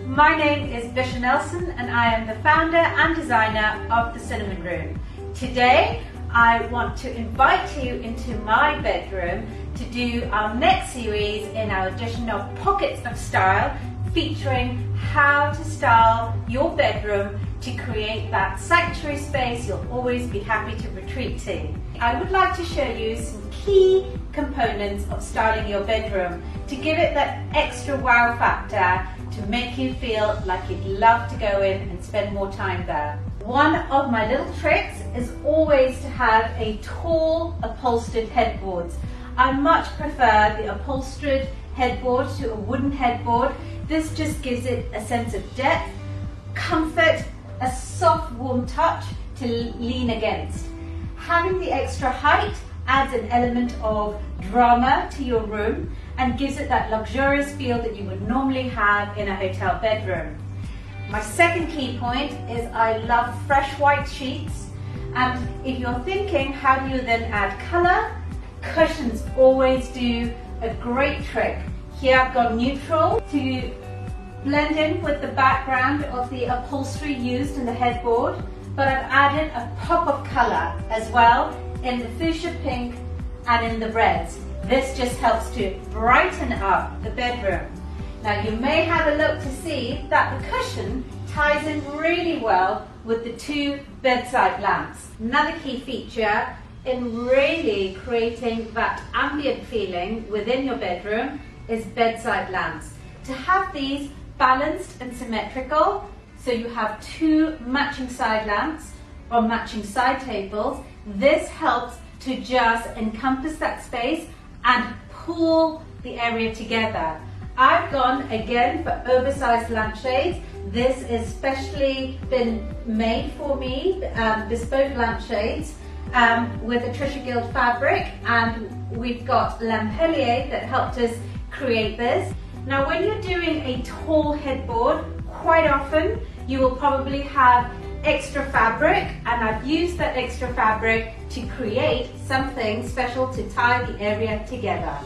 My name is Bisha Nelson and I am the founder and designer of the Cinnamon Room. Today I want to invite you into my bedroom to do our next series in our edition of Pockets of Style, featuring how to style your bedroom to create that sanctuary space you'll always be happy to retreat to. I would like to show you some key components of styling your bedroom to give it that extra wow factor to make you feel like you'd love to go in and spend more time there. One of my little tricks is always to have a tall upholstered headboard. I much prefer the upholstered headboard to a wooden headboard. This just gives it a sense of depth, comfort, a soft warm touch to lean against. Having the extra height adds an element of drama to your room and gives it that luxurious feel that you would normally have in a hotel bedroom. My second key point is I love fresh white sheets, and if you're thinking how do you then add colour, cushions always do a great trick. Here I've got neutral to blend in with the background of the upholstery used in the headboard, but I've added a pop of colour as well in the fuchsia pink and in the reds. This just helps to brighten up the bedroom. Now you may have a look to see that the cushion ties in really well with the two bedside lamps. Another key feature in really creating that ambient feeling within your bedroom is bedside lamps. To have these balanced and symmetrical, so you have two matching side lamps or matching side tables, this helps to just encompass that space and pull the area together. I've gone again for oversized lampshades. This is specially been made for me, bespoke lampshades with a Trisha Guild fabric, and we've got Lampelier that helped us create this. Now when you're doing a tall headboard, quite often you will probably have extra fabric, and I've used that extra fabric to create something special to tie the area together.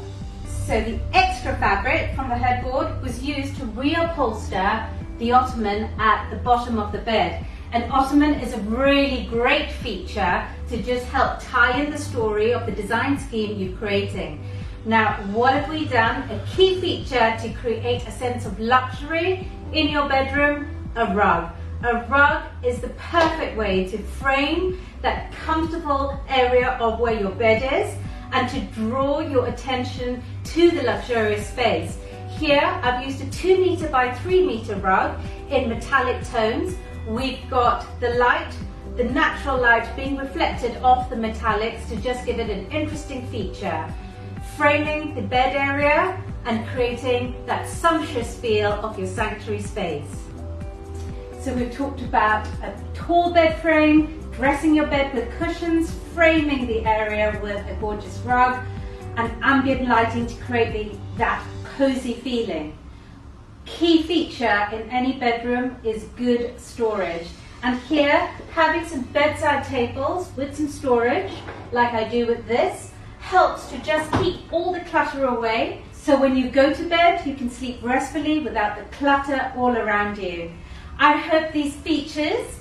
So the extra fabric from the headboard was used to reupholster the ottoman at the bottom of the bed. An ottoman is a really great feature to just help tie in the story of the design scheme you're creating. Now, what have we done? A key feature to create a sense of luxury in your bedroom: a rug. A rug is the perfect way to frame that comfortable area of where your bed is and to draw your attention to the luxurious space. Here, I've used a 2 meter by 3 meter rug in metallic tones. We've got the light, the natural light being reflected off the metallics to just give it an interesting feature, framing the bed area and creating that sumptuous feel of your sanctuary space. So we've talked about a tall bed frame, dressing your bed with cushions, framing the area with a gorgeous rug, and ambient lighting to create that cozy feeling. Key feature in any bedroom is good storage. And here, having some bedside tables with some storage, like I do with this, helps to just keep all the clutter away. So when you go to bed, you can sleep restfully without the clutter all around you. I hope these features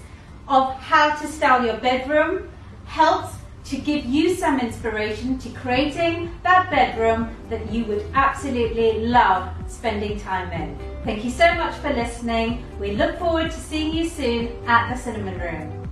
of how to style your bedroom helps to give you some inspiration to creating that bedroom that you would absolutely love spending time in. Thank you so much for listening. We look forward to seeing you soon at the Cinnamon Room.